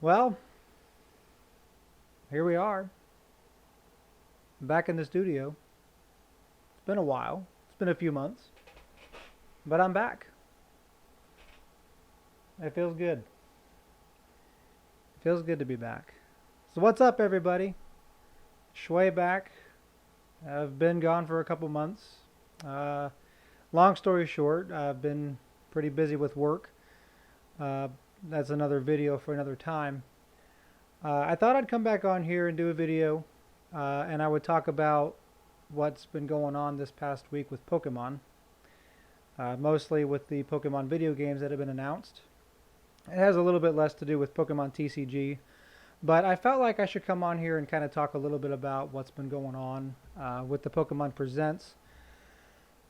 Well, here we are, back in the studio. It's been a while. It's been a few months, but I'm back. It feels good. It feels good to be back. So what's up, everybody? Shui back. I've been gone for a couple months. Uh, Long story short, I've been pretty busy with work. Uh, that's another video for another time. I thought I'd come back on here and do a video, and I would talk about what's been going on this past week with Pokemon. Mostly with the Pokemon video games that have been announced. It has a little bit less to do with Pokemon TCG, but I felt like I should come on here and kind of talk a little bit about what's been going on with the Pokemon Presents,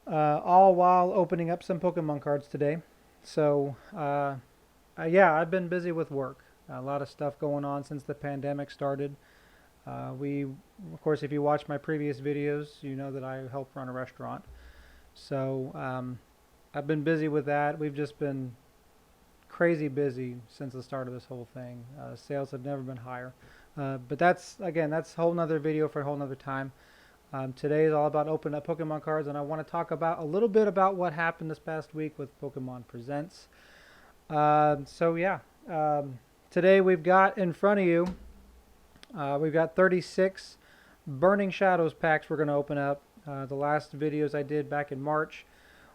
all while opening up some Pokemon cards today. So, yeah, I've been busy with work. A lot of stuff going on since the pandemic started. Of course, if you watch my previous videos, you know that I help run a restaurant. So, I've been busy with that. We've just been crazy busy since the start of this whole thing. Sales have never been higher. But that's a whole nother video for a whole nother time. Today is all about opening up Pokemon cards, and I want to talk about a little bit about what happened this past week with Pokemon Presents. So yeah, today we've got in front of you, we've got 36 Burning Shadows packs we're going to open up. The last videos I did back in March,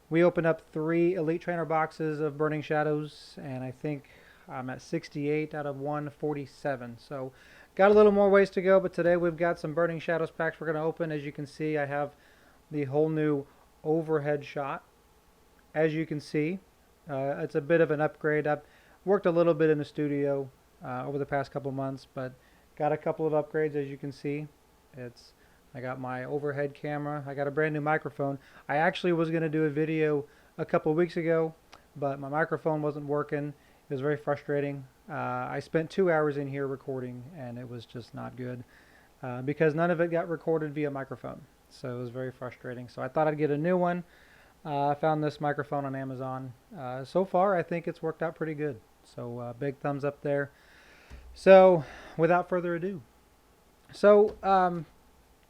we opened up 3 Elite Trainer boxes of Burning Shadows, and I think I'm at 68 out of 147. So got a little more ways to go, but today we've got some Burning Shadows packs we're going to open. As you can see, I have the whole new overhead shot. As you can see, it's a bit of an upgrade. I've worked a little bit in the studio over the past couple months, but got a couple of upgrades. As you can see, I got my overhead camera. I got a brand new microphone. I actually was going to do a video a couple of weeks ago, but my microphone wasn't working. It was very frustrating. I spent 2 hours in here recording, and it was just not good because none of it got recorded via microphone. So it was very frustrating. So I thought I'd get a new one. I found this microphone on Amazon. So far, I think it's worked out pretty good. So big thumbs up there. So without further ado. So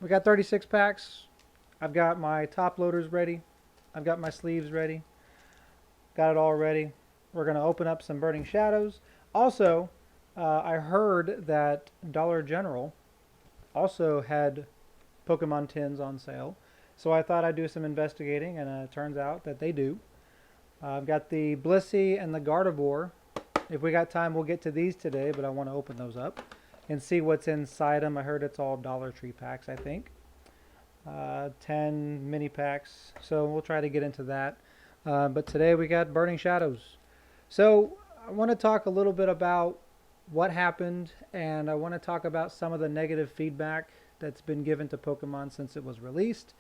we got 36 packs. I've got my top loaders ready. I've got my sleeves ready. Got it all ready. We're going to open up some Burning Shadows. Also, I heard that Dollar General also had Pokemon tins on sale. So I thought I'd do some investigating, and it turns out that they do. I've got the Blissey and the Gardevoir. If we got time, we'll get to these today, but I want to open those up and see what's inside them. I heard it's all Dollar Tree packs, I think. 10 mini packs, so we'll try to get into that. But today we got Burning Shadows. So I want to talk a little bit about what happened, and I want to talk about some of the negative feedback that's been given to Pokemon since it was released.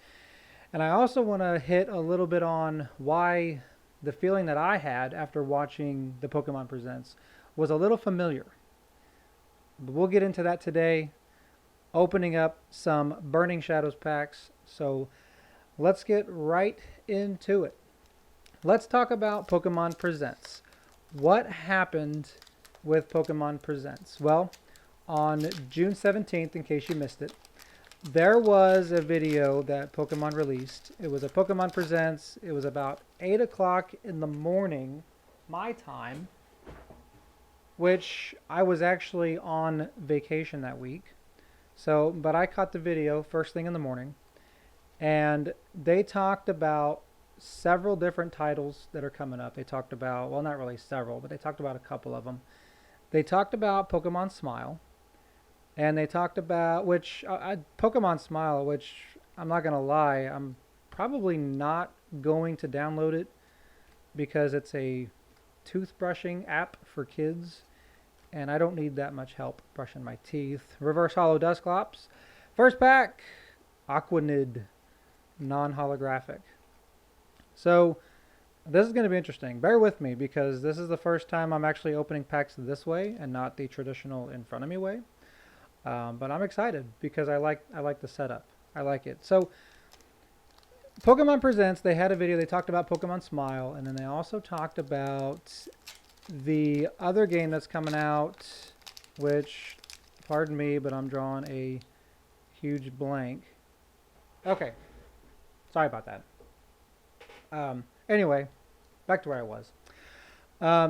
And I also want to hit a little bit on why the feeling that I had after watching the Pokemon Presents was a little familiar. But we'll get into that today, opening up some Burning Shadows packs. So let's get right into it. Let's talk about Pokemon Presents. What happened with Pokemon Presents? Well, on June 17th, in case you missed it, there was a video that Pokemon released. It was a Pokemon Presents. It was about 8 o'clock in the morning, my time, which I was actually on vacation that week. So, but I caught the video first thing in the morning, and they talked about several different titles that are coming up. They talked about, well, not really several, but they talked about a couple of them. They talked about Pokemon Smile, and they talked about Pokemon Smile, which I'm not going to lie, I'm probably not going to download it because it's a toothbrushing app for kids, and I don't need that much help brushing my teeth. Reverse Hollow Dusclops. First pack, Aquanid, non-holographic. So this is going to be interesting. Bear with me because this is the first time I'm actually opening packs this way and not the traditional in front of me way. But I'm excited because I like the setup. I like it. So Pokemon Presents, they had a video. They talked about Pokemon Smile, and then they also talked about the other game that's coming out which, pardon me, but I'm drawing a huge blank. Okay, sorry about that. Anyway, back to where I was.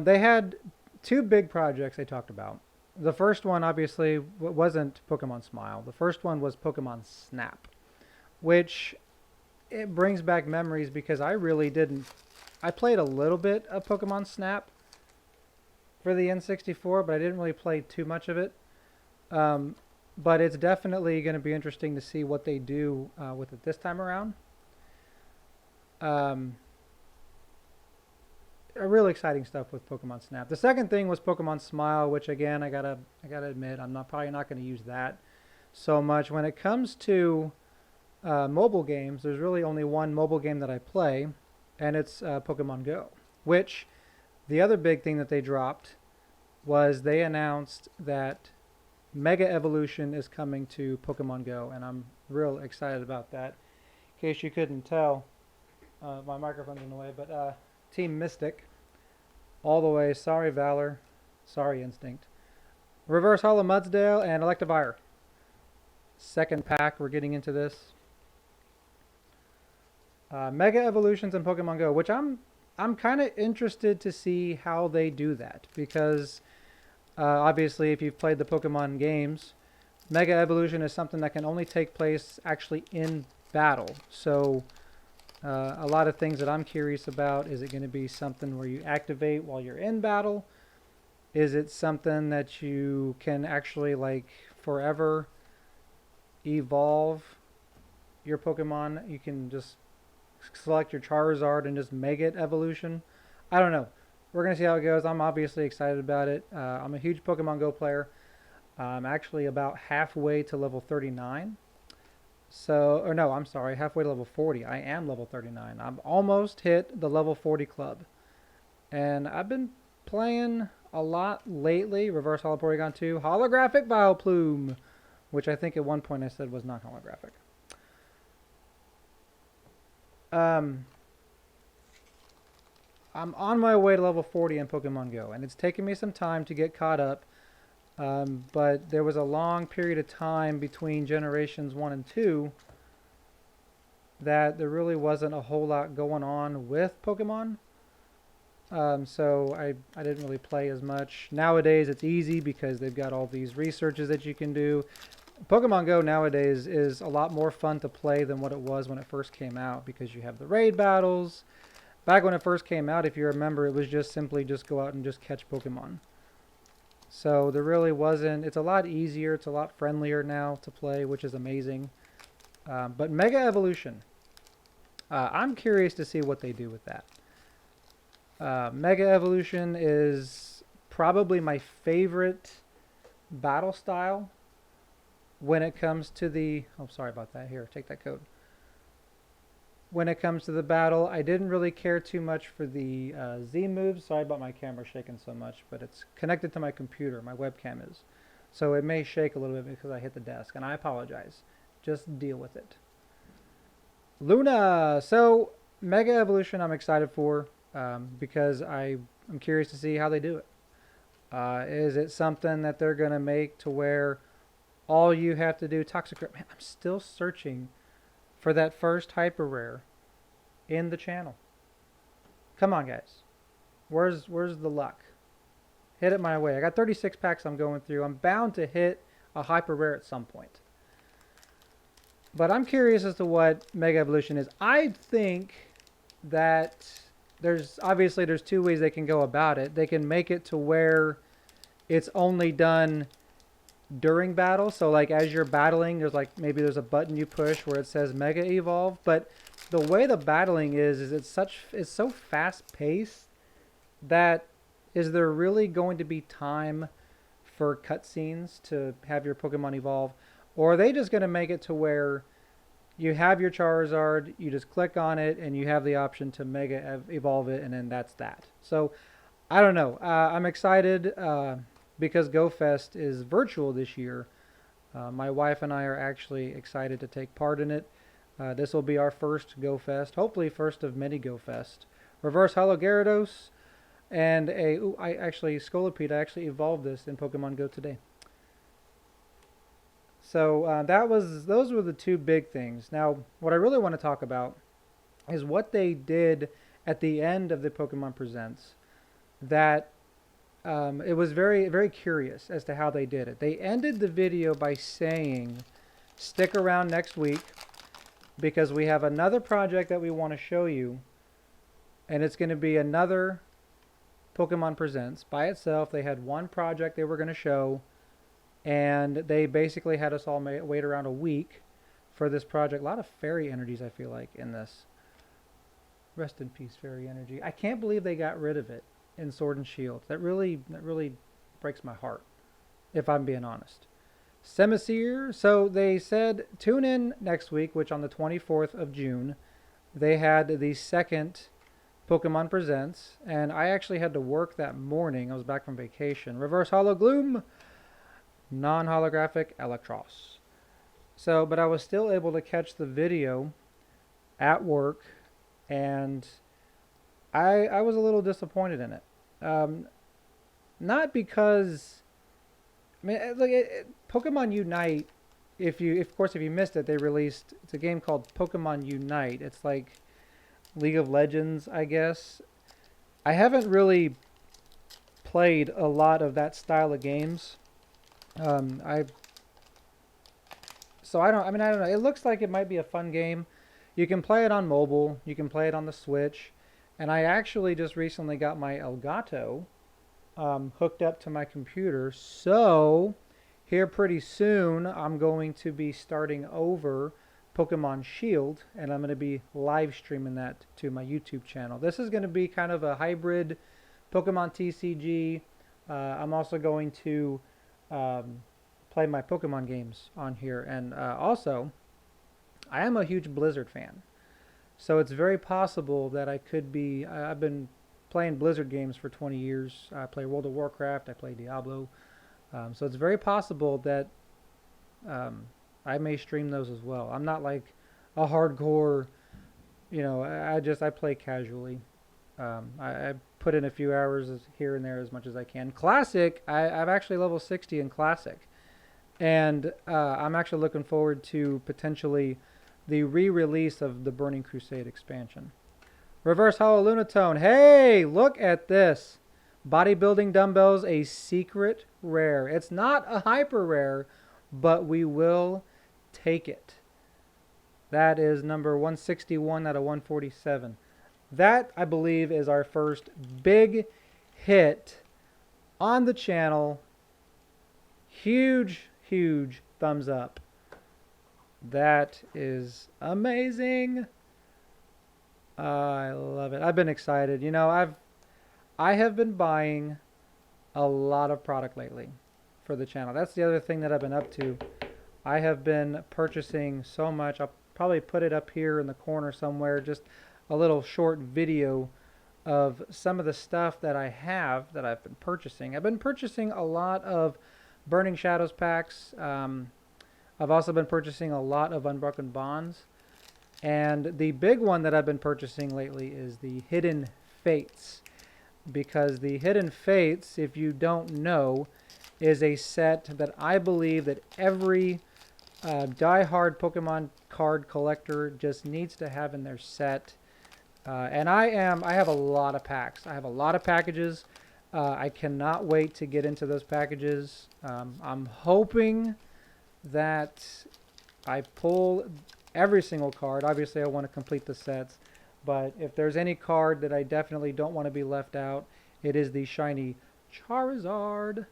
They had two big projects they talked about. The first one, obviously, wasn't Pokemon Smile. The first one was Pokemon Snap, which it brings back memories because I really didn't. I played a little bit of Pokemon Snap for the N64, but I didn't really play too much of it. But it's definitely going to be interesting to see what they do with it this time around. Really exciting stuff with Pokemon Snap. The second thing was Pokemon Smile, which again I gotta admit I'm probably not going to use that so much. When it comes to mobile games, there's really only one mobile game that I play, and it's Pokemon Go. Which the other big thing that they dropped was they announced that Mega Evolution is coming to Pokemon Go, and I'm real excited about that. In case you couldn't tell, my microphone's in the way, but Team Mystic, all the way. Sorry Valor, sorry Instinct. Reverse Hollow Mudsdale and Electivire. Second pack, we're getting into this. Mega Evolutions in Pokemon Go, which I'm kind of interested to see how they do that, because obviously if you've played the Pokemon games, Mega Evolution is something that can only take place actually in battle. So a lot of things that I'm curious about, is it going to be something where you activate while you're in battle? Is it something that you can actually like forever evolve your Pokemon? You can just select your Charizard and just Mega Evolution. I don't know. We're going to see how it goes. I'm obviously excited about it. I'm a huge Pokemon Go player. I'm actually about halfway to level 39. So, or no, I'm sorry, halfway to level 40. I am level 39. I've almost hit the level 40 club. And I've been playing a lot lately. Reverse Hollow Porygon 2. Holographic Vileplume, which I think at one point I said was not holographic. I'm on my way to level 40 in Pokemon Go, and it's taken me some time to get caught up. But there was a long period of time between generations 1 and 2 that there really wasn't a whole lot going on with Pokemon. So I didn't really play as much. Nowadays it's easy because they've got all these researches that you can do. Pokemon Go nowadays is a lot more fun to play than what it was when it first came out, because you have the raid battles. Back when it first came out, if you remember, it was just simply just go out and just catch Pokemon. So there really wasn't, it's a lot easier, it's a lot friendlier now to play, which is amazing. But Mega Evolution, I'm curious to see what they do with that. Mega Evolution is probably my favorite battle style when it comes to the, oh sorry about that, here, take that code. When it comes to the battle, I didn't really care too much for the Z moves. Sorry about my camera shaking so much, but it's connected to my computer. My webcam is. So it may shake a little bit because I hit the desk, and I apologize. Just deal with it. Luna! So, Mega Evolution I'm excited for because I'm curious to see how they do it. Is it something that they're going to make to where all you have to do... Toxicroak, man, I'm still searching for that first hyper rare in the channel. Come on, guys. Where's the luck? Hit it my way. I got 36 packs I'm going through. I'm bound to hit a hyper rare at some point. But I'm curious as to what Mega Evolution is. I think that there's two ways they can go about it. They can make it to where it's only done during battle. So like as you're battling, there's like maybe there's a button you push where it says Mega Evolve. But the way the battling is it's so fast paced that is there really going to be time for cutscenes to have your Pokemon evolve? Or are they just going to make it to where you have your Charizard, you just click on it, and you have the option to Mega Evolve it, and then that's that. So, I don't know. I'm excited because GoFest is virtual this year. My wife and I are actually excited to take part in it. This will be our first GoFest, hopefully first of many GoFest. Reverse Hollow Gyarados, and Scolipede. I actually evolved this in Pokemon Go today. So those were the two big things. Now, what I really want to talk about is what they did at the end of the Pokemon Presents. That it was very curious as to how they did it. They ended the video by saying, "Stick around next week because we have another project that we want to show you, and it's going to be another Pokemon Presents by itself." They had one project they were going to show, and they basically had us all wait around a week for this project. A lot of fairy energies, I feel like, in this. Rest in peace, fairy energy. I can't believe they got rid of it in Sword and Shield. That really breaks my heart, if I'm being honest. Semiseer. So they said tune in next week, which on the 24th of June, they had the second Pokemon Presents, and I actually had to work that morning. I was back from vacation. Reverse Holo Gloom, non-holographic Electros. So, but I was still able to catch the video at work, and I was a little disappointed in it. Not because, I mean, Pokemon Unite. Of course, if you missed it, they released. It's a game called Pokemon Unite. It's like League of Legends, I guess. I haven't really played a lot of that style of games. So I don't. I mean, I don't know. It looks like it might be a fun game. You can play it on mobile. You can play it on the Switch. And I actually just recently got my Elgato hooked up to my computer. So here pretty soon, I'm going to be starting over Pokemon Shield, and I'm going to be live streaming that to my YouTube channel. This is going to be kind of a hybrid Pokemon TCG. I'm also going to play my Pokemon games on here, and also I am a huge Blizzard fan, so it's very possible that I could be. I've been playing Blizzard games for 20 years. I play World of Warcraft. I play Diablo. So it's very possible that I may stream those as well. I'm not like a hardcore, I play casually. I put in a few hours here and there as much as I can. Classic, I've actually level 60 in Classic. And I'm actually looking forward to potentially the re-release of the Burning Crusade expansion. Reverse Hollow Lunatone. Hey, look at this. Bodybuilding dumbbells, a secret rare. It's not a hyper rare, but we will take it. That is number 161 out of 147. That, I believe, is our first big hit on the channel. Huge thumbs up. That is amazing. I love it. I've been excited. I have been buying a lot of product lately for the channel. That's the other thing that I've been up to. I have been purchasing so much. I'll probably put it up here in the corner somewhere, just a little short video of some of the stuff that I've been purchasing. I've been purchasing a lot of Burning Shadows packs. I've also been purchasing a lot of Unbroken Bonds. And the big one that I've been purchasing lately is the Hidden Fates. Because the Hidden Fates, if you don't know, is a set that I believe that every die-hard Pokemon card collector just needs to have in their set. And I have a lot of packs. I have a lot of packages. I cannot wait to get into those packages. I'm hoping that I pull every single card. Obviously, I want to complete the sets. But if there's any card that I definitely don't want to be left out, it is the shiny Charizard.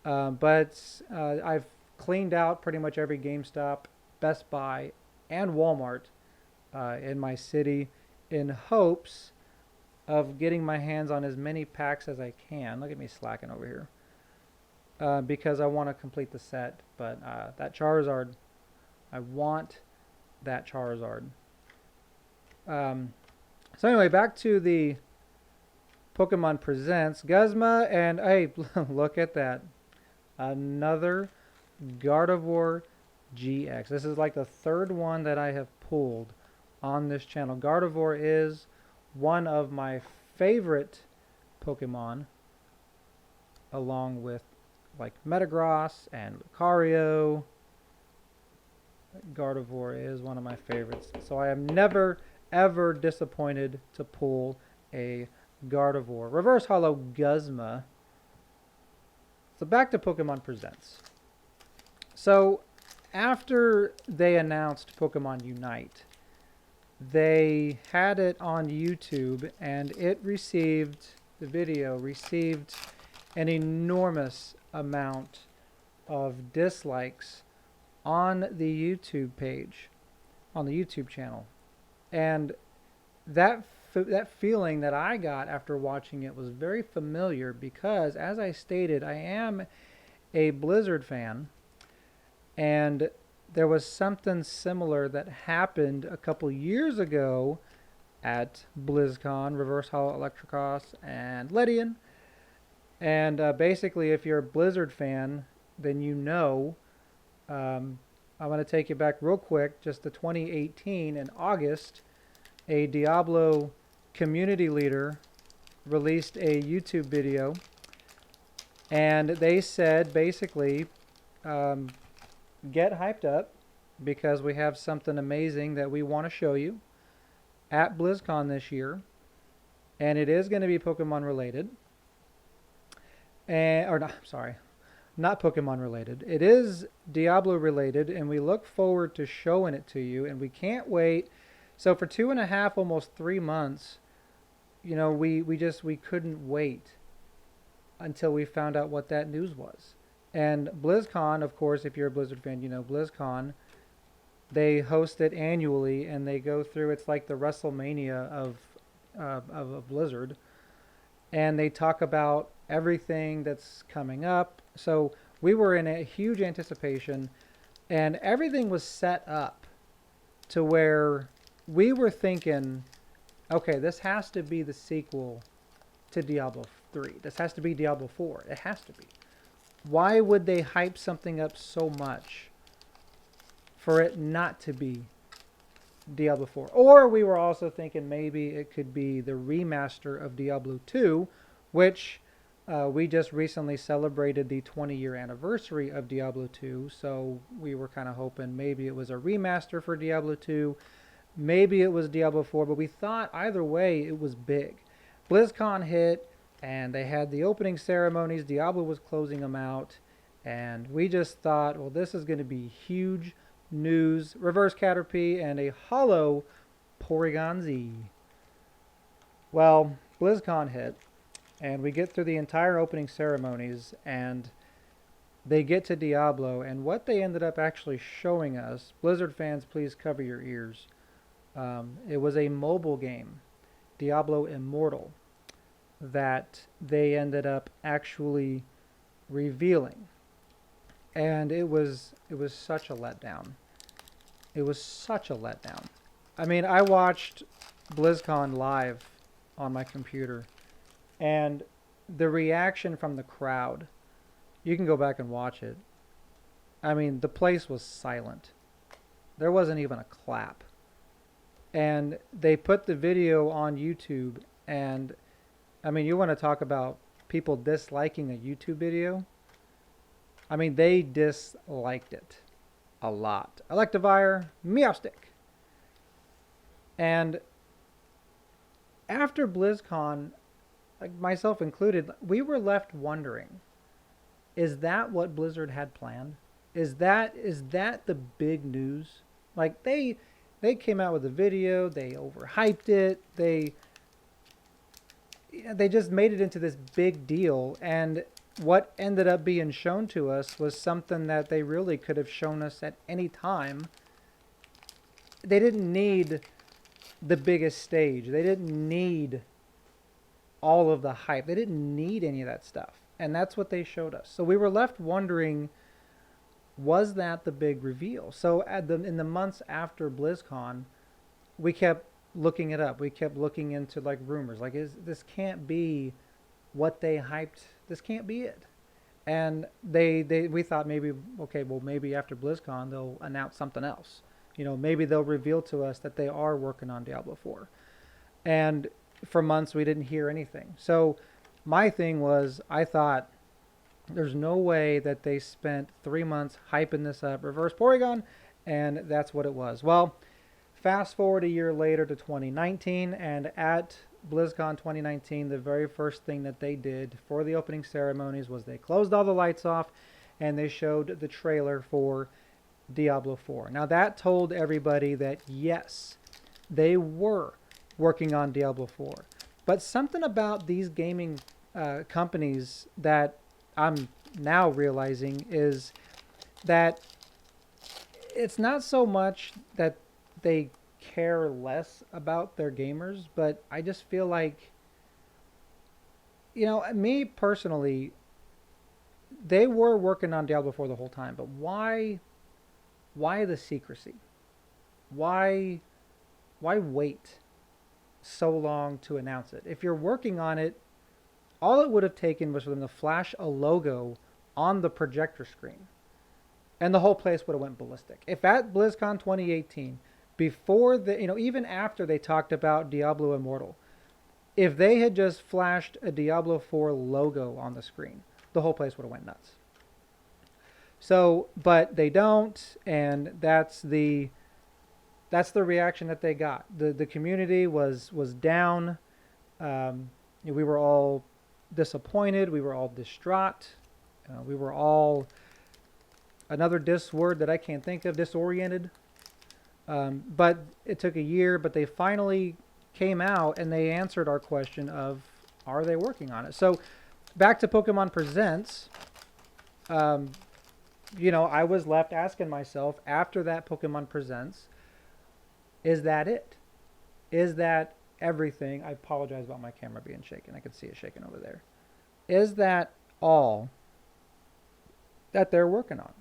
But I've cleaned out pretty much every GameStop, Best Buy, and Walmart in my city in hopes of getting my hands on as many packs as I can. Look at me slacking over here. Because I want to complete the set. But that Charizard, I want that Charizard. So anyway, back to the Pokemon Presents. Guzma, and hey, look at that. Another Gardevoir GX. This is like the third one that I have pulled on this channel. Gardevoir is one of my favorite Pokemon, along with like Metagross and Lucario Gardevoir is one of my favorites. So I am never, ever disappointed to pull a Gardevoir. Reverse Holo Guzma. So back to Pokemon Presents. So after they announced Pokemon Unite, they had it on YouTube, and the video received an enormous amount of dislikes on the YouTube page, on the YouTube channel. And that feeling that I got after watching it was very familiar because, as I stated, I am a Blizzard fan, and there was something similar that happened a couple years ago at BlizzCon, Reverse Holo Electrocross, and Ledian. And basically, if you're a Blizzard fan, then you know. I'm going to take you back real quick, just to 2018 in August. A Diablo community leader released a YouTube video, and they said basically, get hyped up because we have something amazing that we want to show you at BlizzCon this year, and it is going to be Pokemon related. Not Pokemon related. It is Diablo related, and we look forward to showing it to you, and we can't wait. So for 2.5, almost 3 months, you know, we couldn't wait until we found out what that news was. And BlizzCon, of course, if you're a Blizzard fan, you know BlizzCon, they host it annually, and they go through, it's like the WrestleMania of Blizzard, and they talk about everything that's coming up. So we were in a huge anticipation, and everything was set up to where we were thinking, okay, this has to be the sequel to Diablo 3. This has to be Diablo 4. It has to be. Why would they hype something up so much for it not to be Diablo 4? Or we were also thinking maybe it could be the remaster of Diablo 2, which we just recently celebrated the 20-year anniversary of Diablo 2, so we were kind of hoping maybe it was a remaster for Diablo 2, maybe it was Diablo 4, but we thought either way it was big. BlizzCon hit, and they had the opening ceremonies. Diablo was closing them out, and we just thought, well, this is going to be huge news. Reverse Caterpie and a holo Porygon Z. Well, BlizzCon hit, and we get through the entire opening ceremonies, and they get to Diablo, and what they ended up actually showing us, Blizzard fans, please cover your ears. It was a mobile game, Diablo Immortal, that they ended up actually revealing. And it was such a letdown. It was such a letdown. I mean, I watched BlizzCon live on my computer, and the reaction from the crowd, you can go back and watch it. I mean, the place was silent. There wasn't even a clap. And they put the video on YouTube, and I mean, you want to talk about people disliking a YouTube video? I mean, they disliked it a lot. Electivire, Meowstic. And after BlizzCon, like myself included, we were left wondering, is that what Blizzard had planned? Is that the big news? Like they came out with a video, they overhyped it, they just made it into this big deal, and what ended up being shown to us was something that they really could have shown us at any time. They didn't need the biggest stage. They didn't need all of the hype. They didn't need any of that stuff. And that's what they showed us. So we were left wondering, was that the big reveal? So in the months after BlizzCon, we kept looking it up. We kept looking into like rumors. Like, this can't be what they hyped. This can't be it. And we thought maybe, okay, well, maybe after BlizzCon they'll announce something else. You know, maybe they'll reveal to us that they are working on Diablo 4. And for months we didn't hear anything. So my thing was, I thought, there's no way that they spent 3 months hyping this up. Reverse Porygon and that's what it was. Well, fast forward a year later to 2019, and at BlizzCon 2019, the very first thing that they did for the opening ceremonies was they closed all the lights off and they showed the trailer for Diablo 4. Now that told everybody that yes, they were working on Diablo 4. But something about these gaming companies that I'm now realizing is that it's not so much that they care less about their gamers, but I just feel like, you know, me personally, they were working on Diablo 4 the whole time, but why the secrecy? Why wait so long to announce it? If you're working on it, all it would have taken was for them to flash a logo on the projector screen, and the whole place would have went ballistic. If at BlizzCon 2018, before the, you know, even after they talked about Diablo Immortal, if they had just flashed a Diablo 4 logo on the screen, the whole place would have went nuts. So, but they don't, and that's the reaction that they got. The community was down. We were all disappointed. We were all distraught. We were all, another word that I can't think of, disoriented. But it took a year, but they finally came out and they answered our question of, are they working on it? So back to Pokemon Presents, you know, I was left asking myself after that Pokemon Presents, is that it? Is that everything? I apologize about my camera being shaken. I can see it shaking over there. Is that all that they're working on?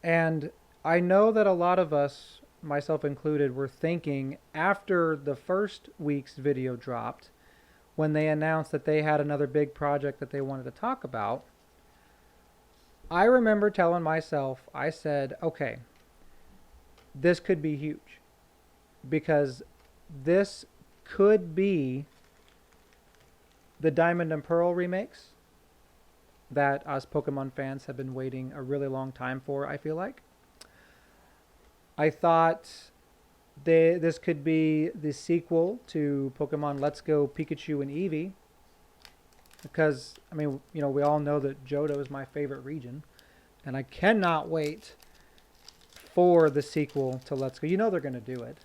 And I know that a lot of us, myself included, were thinking after the first week's video dropped, when they announced that they had another big project that they wanted to talk about, I remember telling myself, I said, okay, this could be huge, because this could be the Diamond and Pearl remakes that us Pokemon fans have been waiting a really long time for, I feel like. I thought this could be the sequel to Pokemon Let's Go Pikachu and Eevee, because, I mean, you know, we all know that Johto is my favorite region, and I cannot wait for the sequel to Let's Go. You know they're going to do it.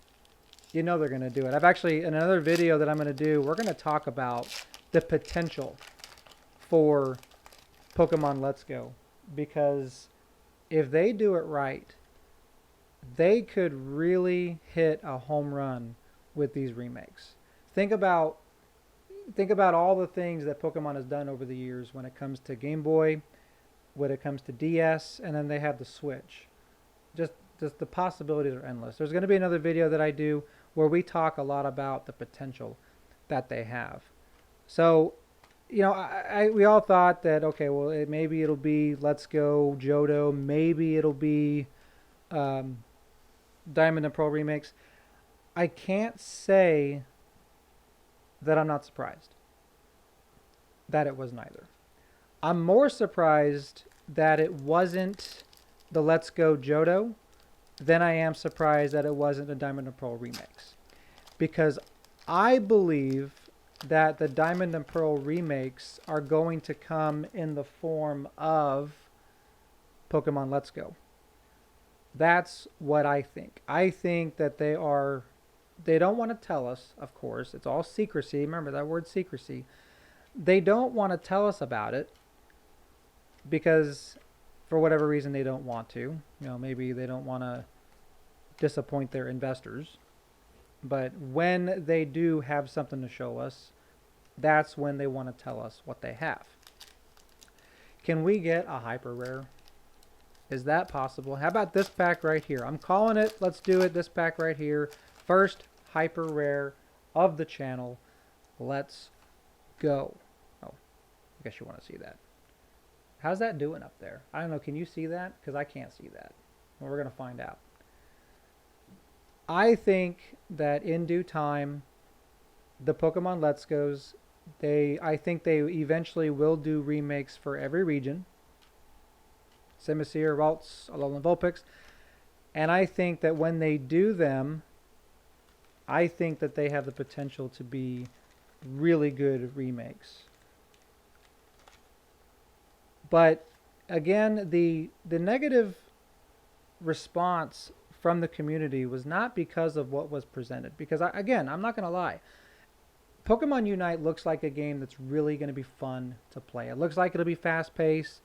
You know they're going to do it. I've actually, in another video that I'm going to do, we're going to talk about the potential for Pokemon Let's Go, because if they do it right, they could really hit a home run with these remakes. Think about all the things that Pokemon has done over the years when it comes to Game Boy, when it comes to DS, and then they have the Switch. Just the possibilities are endless. There's going to be another video that I do where we talk a lot about the potential that they have. So, you know, we all thought that, okay, well, maybe it'll be Let's Go Johto, maybe it'll be Diamond and Pearl remakes. I can't say that I'm not surprised that it was neither. I'm more surprised that it wasn't the Let's Go Johto than I am surprised that it wasn't the Diamond and Pearl remakes. Because I believe that the Diamond and Pearl remakes are going to come in the form of Pokemon Let's Go. That's what I think. I think that they don't want to tell us, of course. It's all secrecy. Remember that word, secrecy. They don't want to tell us about it because for whatever reason they don't want to. You know, maybe they don't want to disappoint their investors. But when they do have something to show us, that's when they want to tell us what they have. Can we get a hyper rare? Is that possible? How about this pack right here? I'm calling it. Let's do it. This pack right here. First hyper rare of the channel. Let's go. Oh, I guess you want to see that. How's that doing up there? I don't know. Can you see that? Because I can't see that. Well, we're going to find out. I think that in due time, the Pokemon Let's Go's, I think they eventually will do remakes for every region. Simisear, Ralts, Alolan Vulpix. And I think that when they do them, I think that they have the potential to be really good remakes. But again, the negative response from the community was not because of what was presented. Because again, I'm not going to lie. Pokemon Unite looks like a game that's really going to be fun to play. It looks like it'll be fast paced.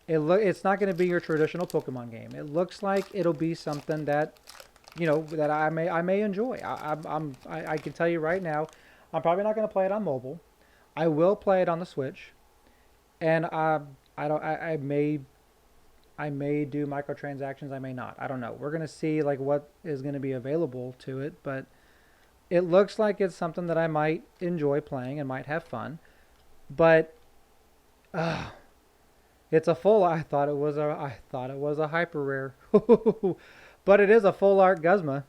It's not going to be your traditional Pokemon game. It looks like it'll be something that, that I may enjoy. I can tell you right now, I'm probably not going to play it on mobile. I will play it on the Switch, and I may do microtransactions. I may not. I don't know. We're going to see like what is going to be available to it, but it looks like it's something that I might enjoy playing and might have fun. But uh, it's a full. I thought it was a hyper rare, but it is a full art Guzma,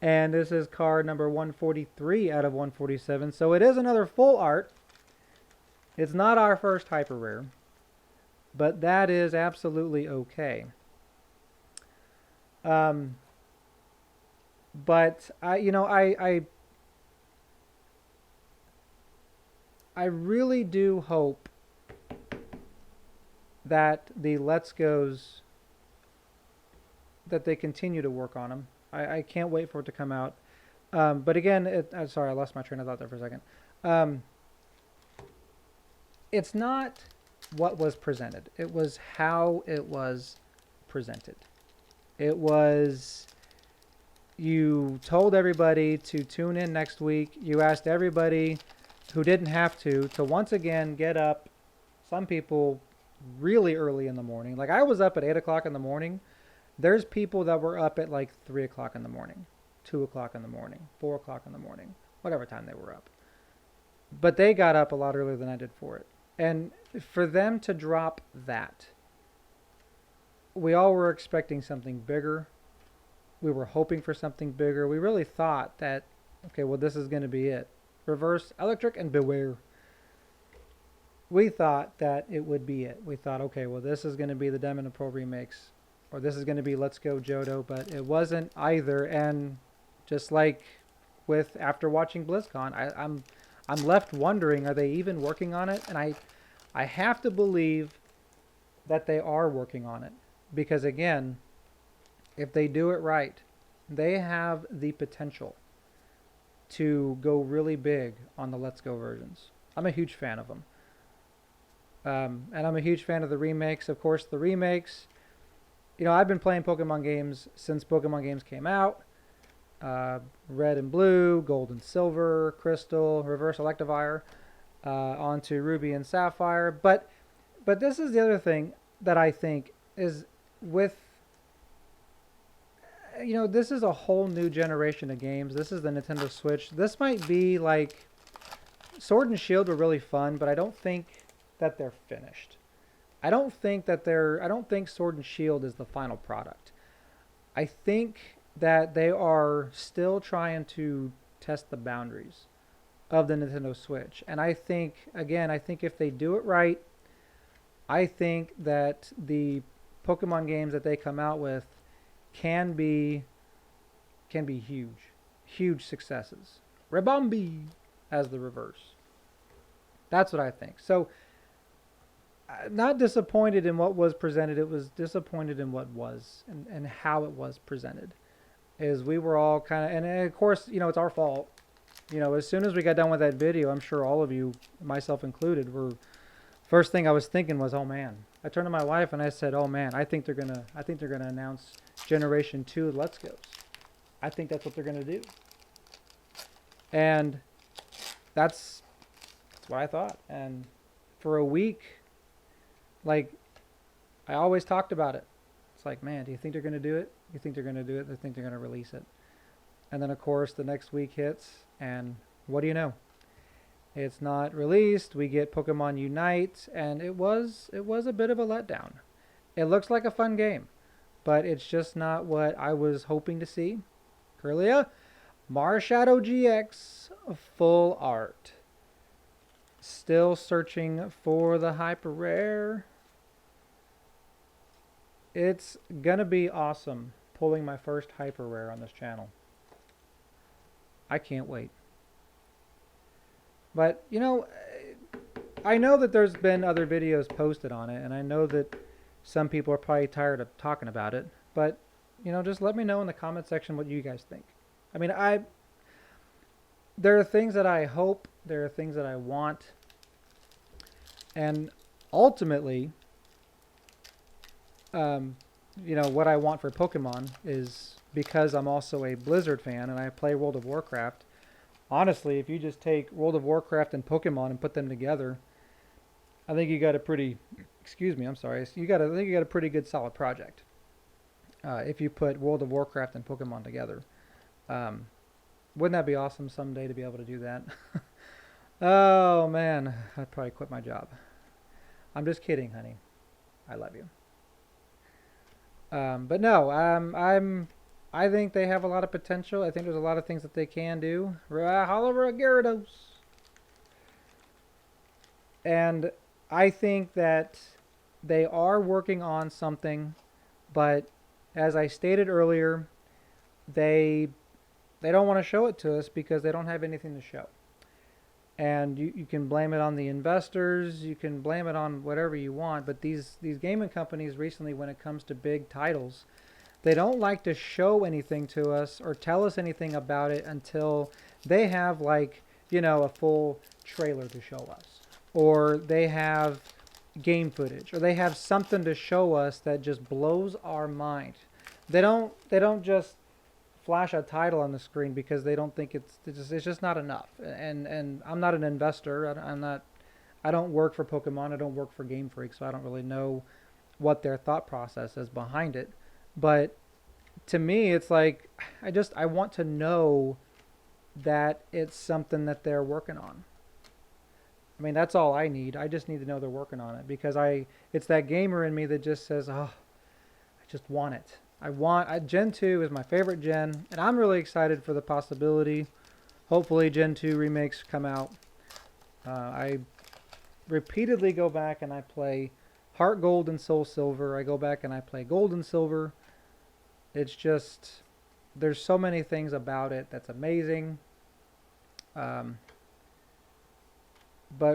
and this is card number 143 out of 147. So it is another full art. It's not our first hyper rare, but that is absolutely okay. Um, but I really do hope that the Let's Goes, that they continue to work on them. I can't wait for it to come out. But again, sorry, I lost my train of thought there for a second. Um, it's not what was presented. It was how it was presented. It was, you told everybody to tune in next week. You asked everybody who didn't have to once again get up. Some people really early in the morning. Like I was up at 8 o'clock in the morning. There's people that were up at like 3 o'clock in the morning, 2 o'clock in the morning, 4 o'clock in the morning, whatever time they were up. But they got up a lot earlier than I did for it. And for them to drop that, we all were expecting something bigger. We were hoping for something bigger. We really thought that, okay, well, this is going to be it. Reverse, electric, and beware. We thought that it would be it. We thought, okay, well, this is going to be the Diamond and Pearl remakes, or this is going to be Let's Go Johto, but it wasn't either. And just like with after watching BlizzCon, I'm left wondering, are they even working on it? And I have to believe that they are working on it, because again, if they do it right, they have the potential to go really big on the Let's Go versions. I'm a huge fan of them. And I'm a huge fan of the remakes. Of course, the remakes, I've been playing Pokemon games since Pokemon games came out. Red and Blue, Gold and Silver, Crystal, Reverse Electivire, onto Ruby and Sapphire. But this is the other thing that I think is with, this is a whole new generation of games. This is the Nintendo Switch. This might be like, Sword and Shield were really fun, but I don't think that they're finished. I don't think Sword and Shield is the final product. I think that they are still trying to test the boundaries of the Nintendo Switch. And I think if they do it right, I think that the Pokemon games that they come out with can be huge successes. Rebombi as the reverse. That's what I think. So not disappointed in what was presented. It was disappointed in what was and how it was presented. Is we were all kind of, and of course, it's our fault. As soon as we got done with that video, I'm sure all of you, myself included, were, first thing I was thinking was, oh man. I turned to my wife and I said, oh man, I think they're gonna announce Generation 2 Let's Goes. I think that's what they're gonna do. And that's what I thought. And for a week, like, I always talked about it. It's like, man, do you think they're going to do it? You think they're going to do it? I think they're going to release it. And then, of course, the next week hits, and what do you know? It's not released. We get Pokemon Unite, and it was a bit of a letdown. It looks like a fun game, but it's just not what I was hoping to see. Kirlia, Marshadow GX, full art. Still searching for the hyper rare. it's gonna be awesome pulling my first hyper rare on this channel. I can't wait. But, you know, I know that there's been other videos posted on it, and I know that some people are probably tired of talking about it, but, you know, just let me know in the comment section what you guys think. I mean, there are things that I hope, there are things that I want, and ultimately, you know, what I want for Pokemon is, because I'm also a Blizzard fan and I play World of Warcraft. Honestly, if you just take World of Warcraft and Pokemon and put them together, I think you got a pretty, excuse me, I'm sorry, I think you got a pretty good solid project. If you put World of Warcraft and Pokemon together. Wouldn't that be awesome someday to be able to do that? Oh man, I'd probably quit my job. I'm just kidding, honey. I love you. But no, I think they have a lot of potential. I think there's a lot of things that they can do. However, Gyarados. And I think that they are working on something, but as I stated earlier, they don't want to show it to us because they don't have anything to show. And you can blame it on the investors, you can blame it on whatever you want, but these gaming companies recently, when it comes to big titles, they don't like to show anything to us or tell us anything about it until they have, like, you know, a full trailer to show us, or they have game footage, or they have something to show us that just blows our mind. They don't just flash a title on the screen because they don't think it's just not enough. And I'm not an investor. I don't work for Pokemon. I don't work for Game Freak, so I don't really know what their thought process is behind it. But to me, it's like I want to know that it's something that they're working on. I mean, that's all I need. I just need to know they're working on it because it's that gamer in me that just says, "Oh, I just want it." Gen 2 is my favorite gen, and I'm really excited for the possibility. Hopefully Gen 2 remakes come out. I repeatedly go back and I play Heart Gold and Soul Silver. I go back and I play Gold and Silver. It's just, there's so many things about it that's amazing. But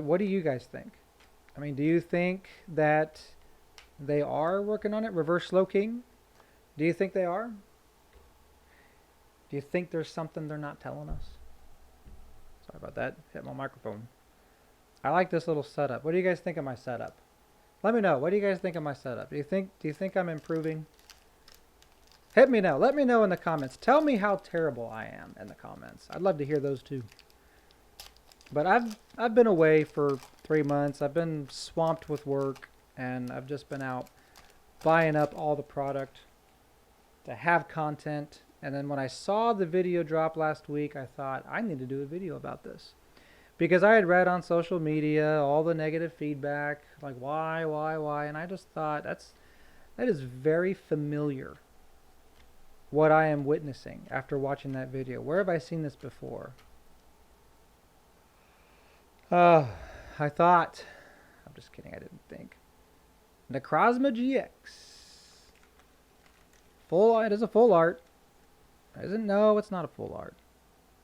what do you guys think? I mean, do you think that they are working on it? Reverse Slowking? Do you think they are? Do you think there's something they're not telling us? Sorry about that. Hit my microphone. I like this little setup. What do you guys think of my setup? Let me know. What do you guys think of my setup? Do you think I'm improving? Hit me now. Let me know in the comments. Tell me how terrible I am in the comments. I'd love to hear those too. But I've been away for 3 months. I've been swamped with work, and I've just been out buying up all the product to have content. And then when I saw the video drop last week, I thought I need to do a video about this, because I had read on social media all the negative feedback, like why, and I just thought that is very familiar, what I am witnessing after watching that video. Where have I seen this before? I thought, I'm just kidding, I didn't think. Necrozma GX. It is a full art. No, it's not a full art.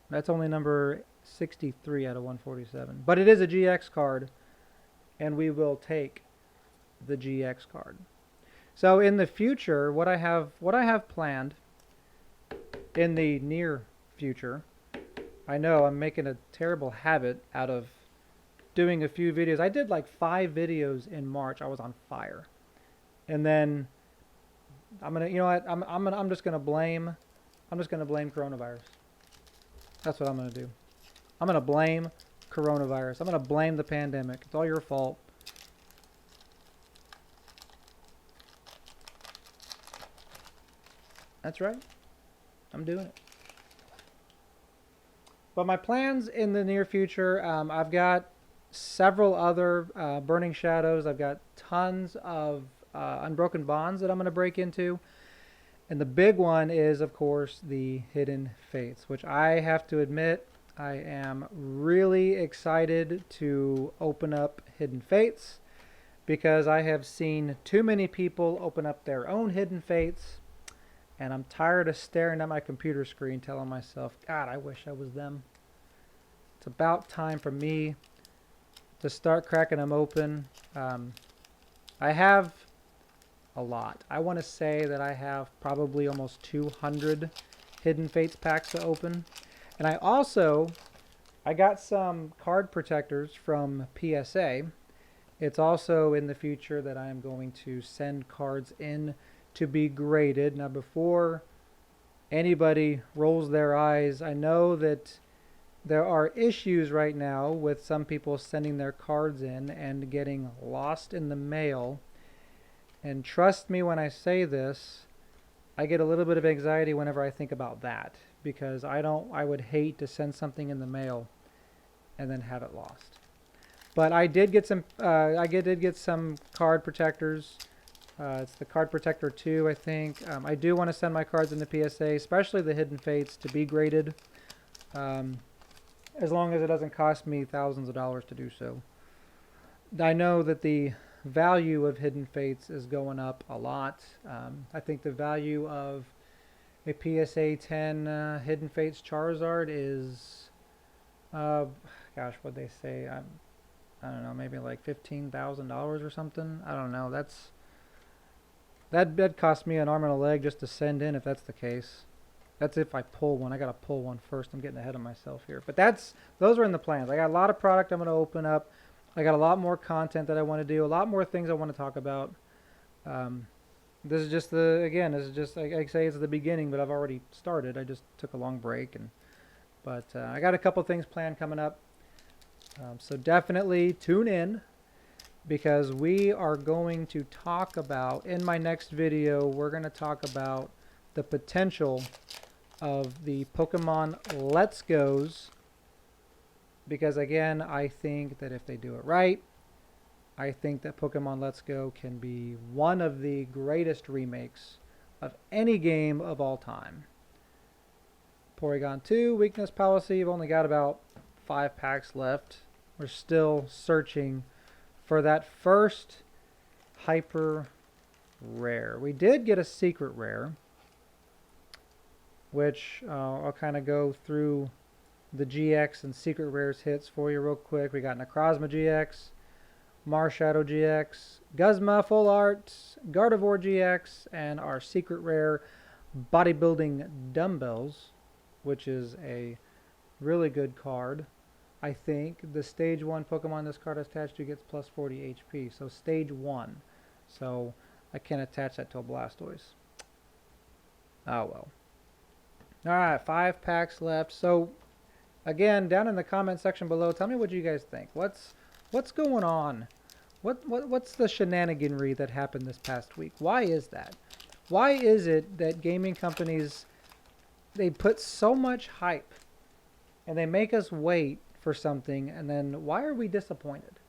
That's only number 63 out of 147. But it is a GX card, and we will take the GX card. So in the future, what I have planned in the near future, I know I'm making a terrible habit out of doing a few videos. I did like 5 videos in March. I was on fire. And then I'm gonna, you know what? I'm just gonna blame coronavirus. That's what I'm gonna do. I'm gonna blame coronavirus. I'm gonna blame the pandemic. It's all your fault. That's right. I'm doing it. But my plans in the near future, I've got several other Burning Shadows. I've got tons of Unbroken Bonds that I'm going to break into. And the big one is, of course, the Hidden Fates, which I have to admit, I am really excited to open up Hidden Fates. because I have seen too many people open up their own Hidden Fates, and I'm tired of staring at my computer screen telling myself, God, I wish I was them. It's about time for me to start cracking them open. I have a lot. I want to say that I have probably almost 200 Hidden Fates packs to open. And I got some card protectors from PSA. It's also in the future that I am going to send cards in to be graded. Now, before anybody rolls their eyes, I know that there are issues right now with some people sending their cards in and getting lost in the mail. And trust me when I say this, I get a little bit of anxiety whenever I think about that, because I would hate to send something in the mail and then have it lost. But I did get some did get some card protectors. It's the Card Protector 2, I think. I do want to send my cards into PSA, especially the Hidden Fates, to be graded. As long as it doesn't cost me thousands of dollars to do so. I know that the value of Hidden Fates is going up a lot. I think the value of a PSA 10 Hidden Fates Charizard is, gosh, what'd they say? I don't know, maybe like $15,000 or something. I don't know. That'd cost me an arm and a leg just to send in if that's the case. That's if I pull one. I gotta pull one first. I'm getting ahead of myself here. But those are in the plans. I got a lot of product I'm gonna open up. I got a lot more content that I want to do. A lot more things I want to talk about. This is just I say it's the beginning, but I've already started. I just took a long break, but I got a couple things planned coming up. So definitely tune in, because we are going to talk about, in my next video, we're going to talk about the potential of the Pokemon Let's Go's, because again, I think that if they do it right, I think that Pokemon Let's Go can be one of the greatest remakes of any game of all time. Porygon 2, Weakness Policy, you've only got about 5 packs left. We're still searching for that first hyper rare. We did get a secret rare, which I'll kind of go through the GX and secret rares hits for you real quick. We got Necrozma GX, Marshadow GX, Guzma Full Art, Gardevoir GX, and our secret rare Bodybuilding Dumbbells, which is a really good card. I think the stage 1 Pokemon this card is attached to gets plus 40 HP. So stage 1. So I can't attach that to a Blastoise. Oh well. Alright, 5 packs left. So again, down in the comment section below, tell me what you guys think. What's going on? What's the shenaniganry that happened this past week? Why is that? Why is it that gaming companies, they put so much hype and they make us wait for something, and then why are we disappointed?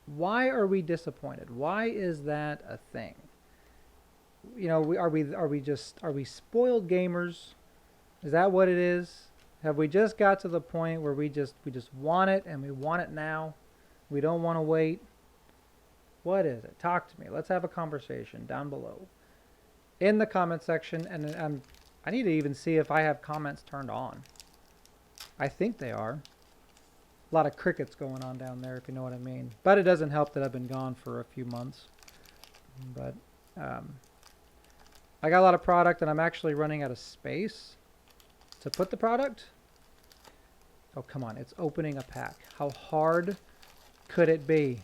Why are we disappointed? Why is that a thing? You know, are we spoiled gamers? Is that what it is? Have we just got to the point where we just want it, and we want it now? We don't want to wait? What is it? Talk to me. Let's have a conversation down below in the comment section. And I need to even see if I have comments turned on. I think they are. A lot of crickets going on down there, if you know what I mean. But it doesn't help that I've been gone for a few months. But I got a lot of product, and I'm actually running out of space to put the product. Oh, come on. It's opening a pack. How hard could it be?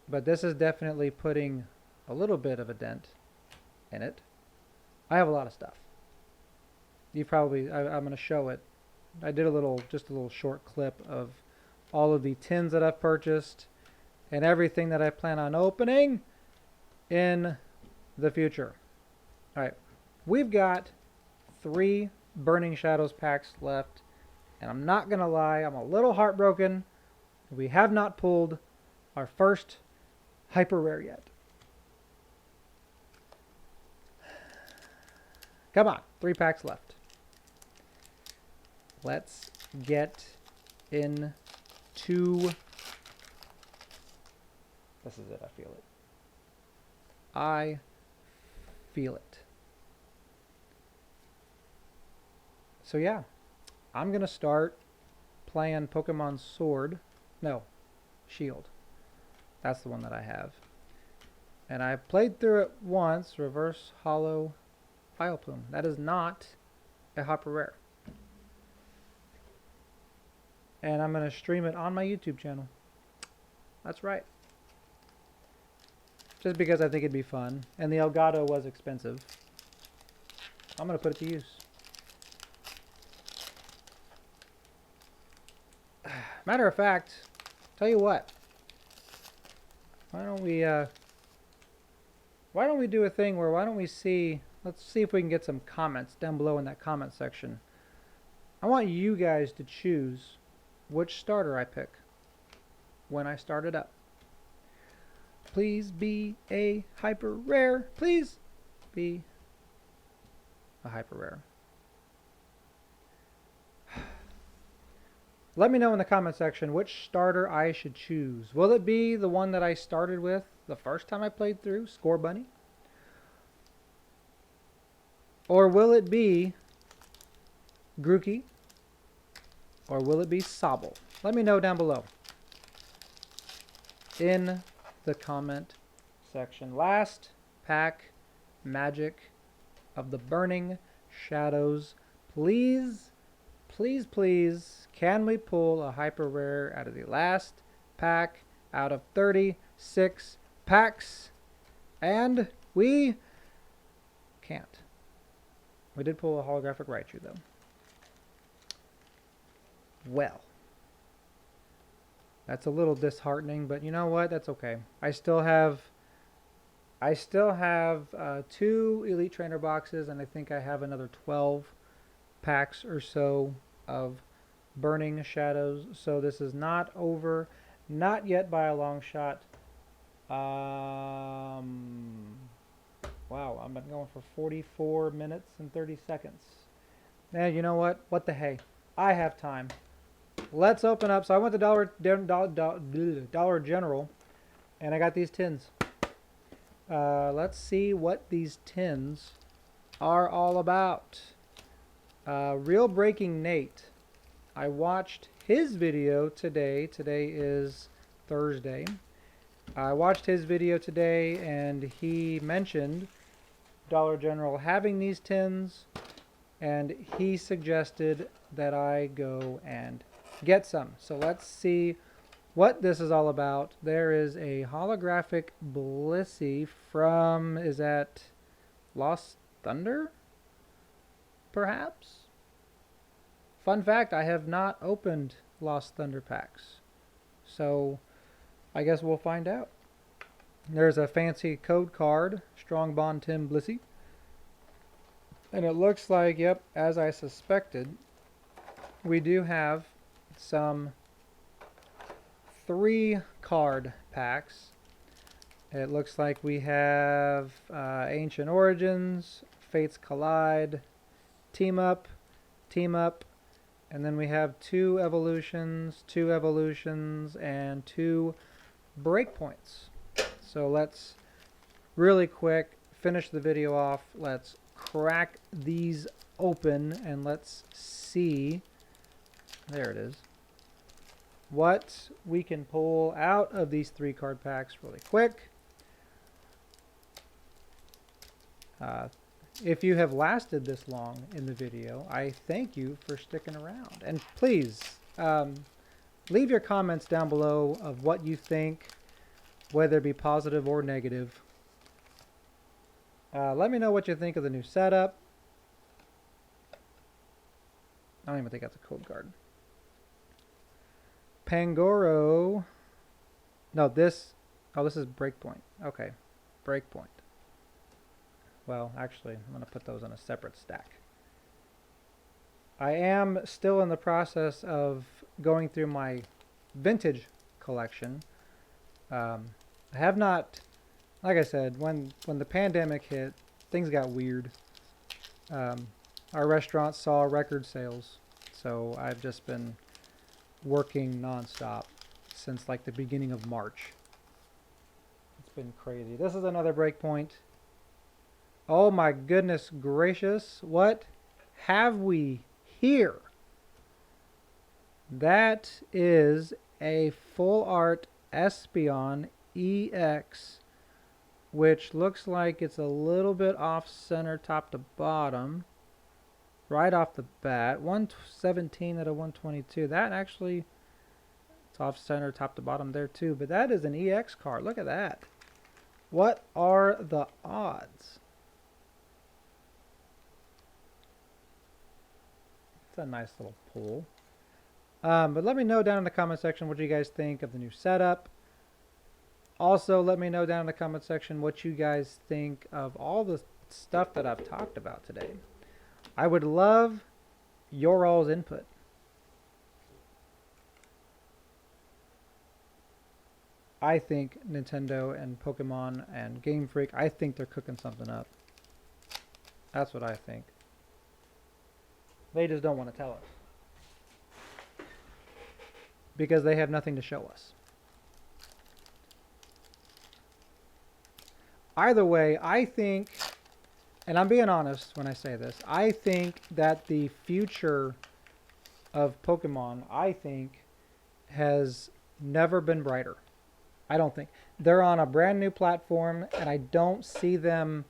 But this is definitely putting a little bit of a dent in it. I have a lot of stuff. I'm going to show it. I did just a little short clip of all of the tins that I've purchased and everything that I plan on opening in the future. All right, we've got 3 Burning Shadows packs left, and I'm not going to lie, I'm a little heartbroken. We have not pulled our first hyper rare yet. Come on, 3 packs left. Let's get into to... This is it. I feel it. I feel it. So yeah, I'm going to start playing Pokemon Sword. No, Shield. That's the one that I have. And I played through it once, Reverse Hollow Vileplume. That is not a Hyper Rare. And I'm going to stream it on my YouTube channel. That's right. Just because I think it'd be fun. And the Elgato was expensive. I'm going to put it to use. Matter of fact, tell you what. Why don't we do a thing where let's see if we can get some comments down below in that comment section. I want you guys to choose which starter I pick when I start it up. Please be a hyper rare. Please be a hyper rare. Let me know in the comment section which starter I should choose. Will it be the one that I started with the first time I played through, Score Bunny? Or will it be Grookey? Or will it be Sobble? Let me know down below in the comment section. Last pack magic of the Burning Shadows. Please, please, please, can we pull a hyper rare out of the last pack out of 36 packs? And we can't. We did pull a holographic Raichu though. Well, that's a little disheartening, but you know what? That's okay. I still have 2 Elite Trainer boxes, and I think I have another 12 packs or so of Burning Shadows. So this is not over, not yet by a long shot. Wow, I've been going for 44 minutes and 30 seconds. Man, you know what? What the hey? I have time. Let's open up. So I went to Dollar General, and I got these tins. Let's see what these tins are all about. Real Breaking Nate. I watched his video today. Today is Thursday. I watched his video today, and he mentioned Dollar General having these tins, and he suggested that I go and get some. So let's see what this is all about. There is a holographic Blissey from, is that Lost Thunder? Perhaps? Fun fact, I have not opened Lost Thunder packs. So I guess we'll find out. There's a fancy code card, Strong Bond Tim Blissey. And it looks like, yep, as I suspected, we do have some 3 card packs. It looks like we have Ancient Origins, Fates Collide, Team Up, and then we have 2 evolutions, and 2 breakpoints. So let's really quick finish the video off. Let's crack these open and let's see, there it is, what we can pull out of these 3 card packs really quick. If you have lasted this long in the video, I thank you for sticking around. And please, leave your comments down below of what you think, whether it be positive or negative. Let me know what you think of the new setup. I don't even think that's a code card. Pangoro. No, this is Breakpoint. Okay, Breakpoint. Well, actually, I'm going to put those on a separate stack. I am still in the process of going through my vintage collection. I have not, like I said, when the pandemic hit, things got weird. Our restaurant saw record sales, so I've just been working nonstop since like the beginning of March. It's been crazy. This is another breakpoint. Oh my goodness gracious. What have we here? That is a full art Espeon EX, which looks like it's a little bit off center top to bottom right off the bat. 117 out of 122. That actually, it's off center top to bottom there too, but that is an EX card. Look at that. What are the odds? It's a nice little pull. But let me know down in the comment section what you guys think of the new setup. Also, let me know down in the comment section what you guys think of all the stuff that I've talked about today. I would love your all's input. I think Nintendo and Pokemon and Game Freak, I think they're cooking something up. That's what I think. They just don't want to tell us. Because they have nothing to show us. Either way, I think, and I'm being honest when I say this, I think that the future of Pokemon, I think, has never been brighter. I don't think. They're on a brand new platform, and I don't see them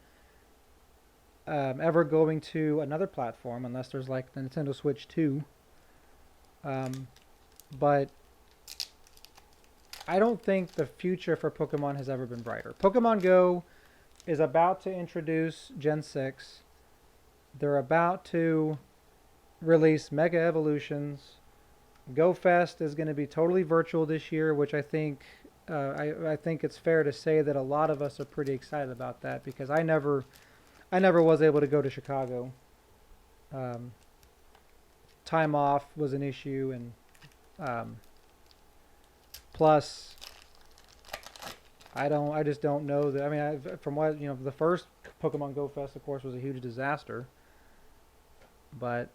ever going to another platform unless there's like the Nintendo Switch 2. But I don't think the future for Pokemon has ever been brighter. Pokemon Go is about to introduce Gen 6. They're about to release Mega Evolutions. Go Fest is going to be totally virtual this year, which I think I think it's fair to say that a lot of us are pretty excited about that because I never was able to go to Chicago. Time off was an issue, and plus I just don't know that. I mean, from what the first Pokemon Go Fest, of course, was a huge disaster. But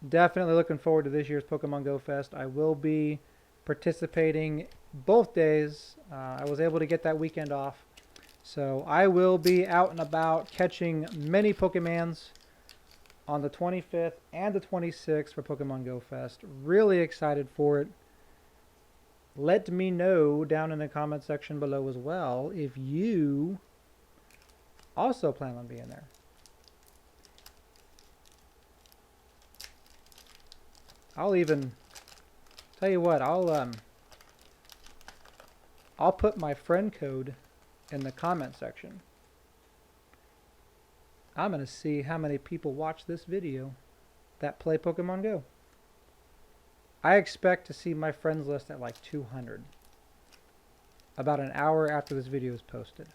definitely looking forward to this year's Pokemon Go Fest. I will be participating both days. I was able to get that weekend off, so I will be out and about catching many Pokemons on the 25th and the 26th for Pokemon Go Fest. Really excited for it. Let me know down in the comment section below as well if you also plan on being there. I'll even tell you what, I'll put my friend code in the comment section. I'm going to see how many people watch this video that play Pokemon Go. I expect to see my friends list at like 200 about an hour after this video is posted.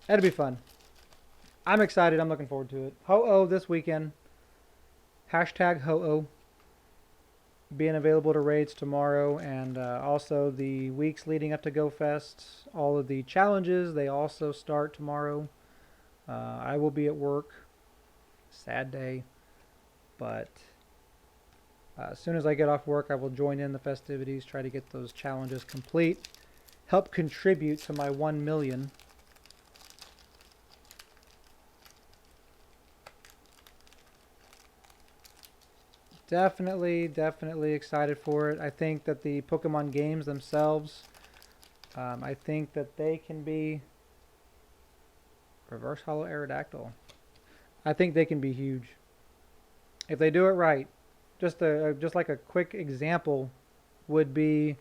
That'll be fun. I'm excited. I'm looking forward to it. Ho-Oh this weekend. Hashtag Ho-Oh. Being available to raids tomorrow, and also the weeks leading up to Go Fest. All of the challenges, they also start tomorrow. I will be at work. Sad day. But as soon as I get off work, I will join in the festivities, try to get those challenges complete. Help contribute to my 1 million. Definitely excited for it. I think that the Pokemon games themselves, I think that they can be reverse holo Aerodactyl. I think they can be huge if they do it right. Just like a quick example would be,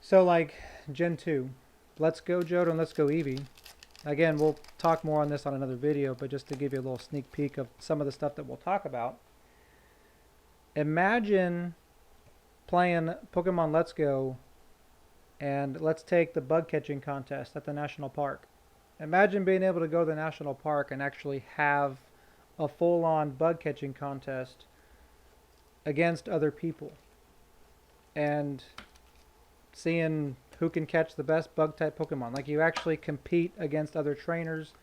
so like Gen 2, Let's Go Johto and Let's Go Eevee. Again, we'll talk more on this on another video, but just to give you a little sneak peek of some of the stuff that we'll talk about. Imagine playing Pokemon Let's Go, and let's take the bug catching contest at the national park. Imagine being able to go to the national park and actually have a full-on bug catching contest against other people, and seeing who can catch the best bug type Pokemon. Like, you actually compete against other trainers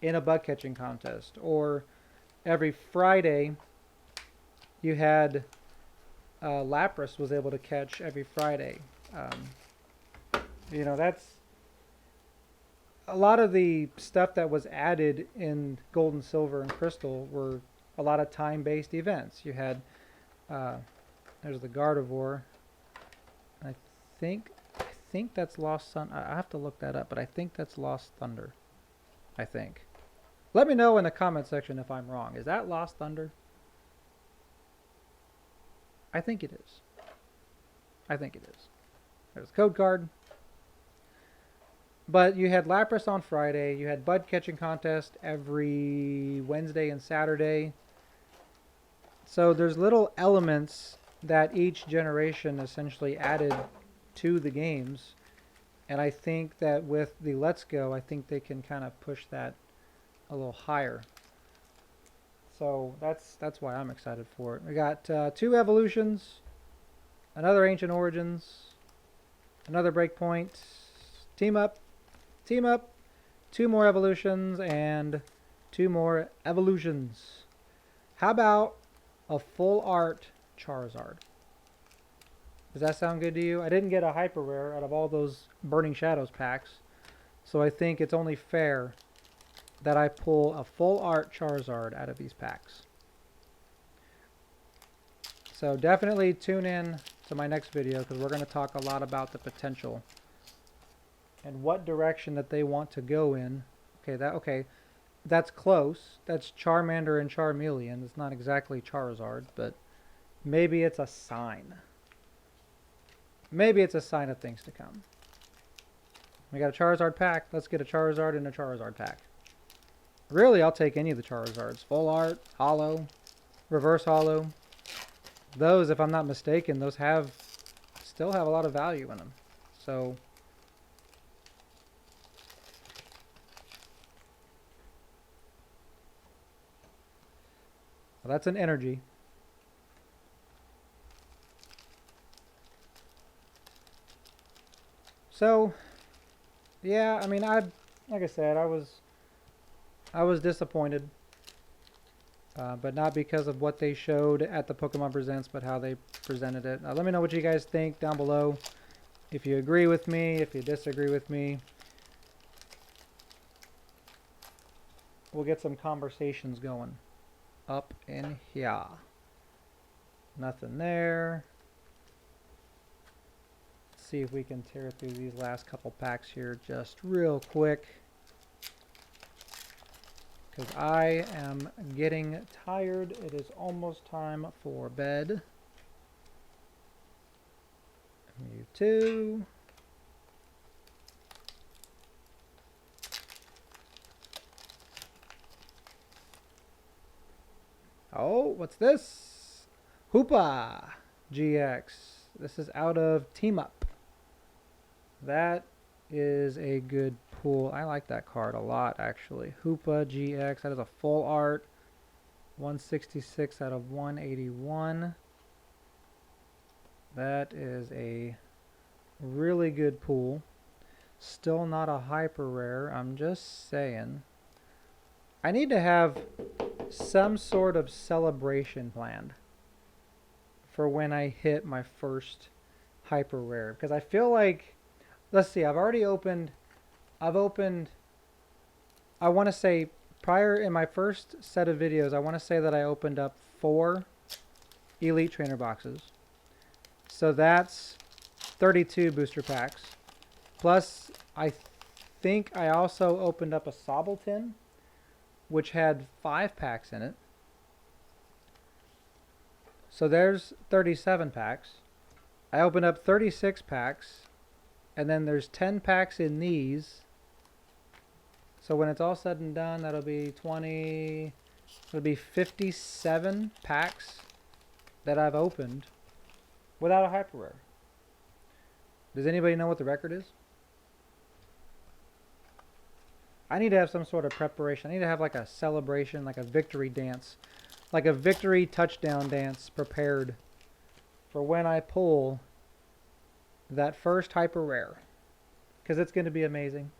in a bug catching contest, or every Friday you had Lapras was able to catch every Friday. You know, that's a lot of the stuff that was added in Gold and Silver and Crystal were a lot of time-based events. You had, there's the Gardevoir. I think that's Lost Sun. I have to look that up, but I think that's Lost Thunder. I think. Let me know in the comment section if I'm wrong. Is that Lost Thunder? I think it is. I think it is. There's a code card. But you had Lapras on Friday. You had Bud Catching Contest every Wednesday and Saturday. So there's little elements that each generation essentially added to the games. And I think that with the Let's Go, I think they can kind of push that a little higher. So that's why I'm excited for it. We got 2 evolutions, another Ancient Origins, another Breakpoint, team up, 2 more evolutions, and 2 more evolutions. How about a full art Charizard? Does that sound good to you? I didn't get a hyper rare out of all those Burning Shadows packs, so I think it's only fair that I pull a full art Charizard out of these packs. So definitely tune in to my next video because we're going to talk a lot about the potential and what direction that they want to go in. Okay, that's close. That's Charmander and Charmeleon. It's not exactly Charizard, but maybe it's a sign. Maybe it's a sign of things to come. We got a Charizard pack. Let's get a Charizard and a Charizard pack. Really, I'll take any of the Charizards. Full art, holo, reverse holo. Those, if I'm not mistaken, those still have a lot of value in them. So well, that's an energy. So, yeah, I mean, like I said, I was disappointed, but not because of what they showed at the Pokemon Presents, but how they presented it. Let me know what you guys think down below. If you agree with me, if you disagree with me. We'll get some conversations going up in here. Nothing there. See if we can tear through these last couple packs here just real quick, because I am getting tired. It is almost time for bed. Mewtwo. Oh, what's this? Hoopa GX. This is out of Team Up. That is a good pull. I like that card a lot, actually. Hoopa GX. That is a full art. 166 out of 181. That is a really good pull. Still not a hyper rare. I'm just saying. I need to have some sort of celebration planned for when I hit my first hyper rare, because I feel like, let's see, I've opened, I want to say, prior in my first set of videos, I want to say that I opened up 4 Elite Trainer boxes. So that's 32 booster packs. Plus, I think I also opened up a Sobble tin, which had 5 packs in it. So there's 37 packs. I opened up 36 packs. And then there's 10 packs in these. So when it's all said and done, that'll be 20. It'll be 57 packs that I've opened without a hyper rare. Does anybody know what the record is? I need to have some sort of preparation. I need to have like a celebration, like a victory dance, like a victory touchdown dance prepared for when I pull that first hyper rare, because it's going to be amazing.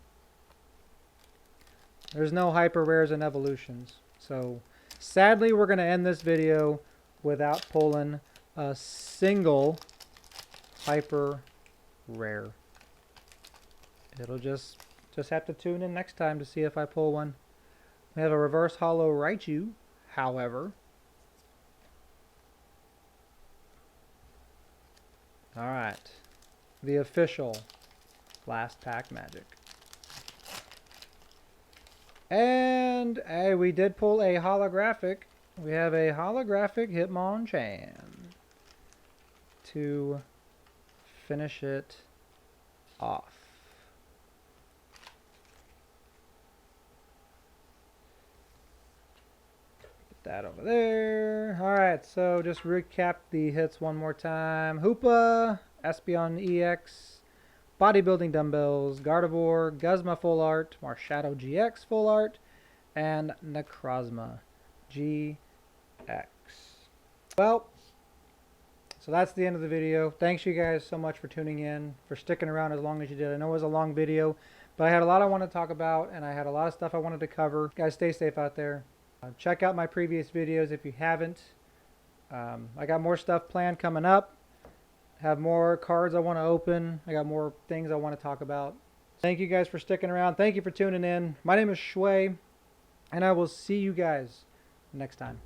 There's no hyper rares and evolutions, so Sadly, we're going to end this video without pulling a single hyper rare. It'll just have to tune in next time to see if I pull one. We have a reverse hollow Raichu, however. Alright. The official last pack magic. And hey, we did pull a holographic. We have a holographic Hitmonchan to finish it off. Put that over there. Alright, so just recap the hits one more time. Hoopa, Espeon EX, Bodybuilding Dumbbells, Gardevoir, Guzma Full Art, Marshadow GX Full Art, and Necrozma GX. Well, so that's the end of the video. Thanks you guys so much for tuning in, for sticking around as long as you did. I know it was a long video, but I had a lot I wanted to talk about, and I had a lot of stuff I wanted to cover. Guys, stay safe out there. Check out my previous videos if you haven't. I got more stuff planned coming up. Have more cards I want to open. I got more things I want to talk about. Thank you guys for sticking around. Thank you for tuning in. My name is Shui, and I will see you guys next time.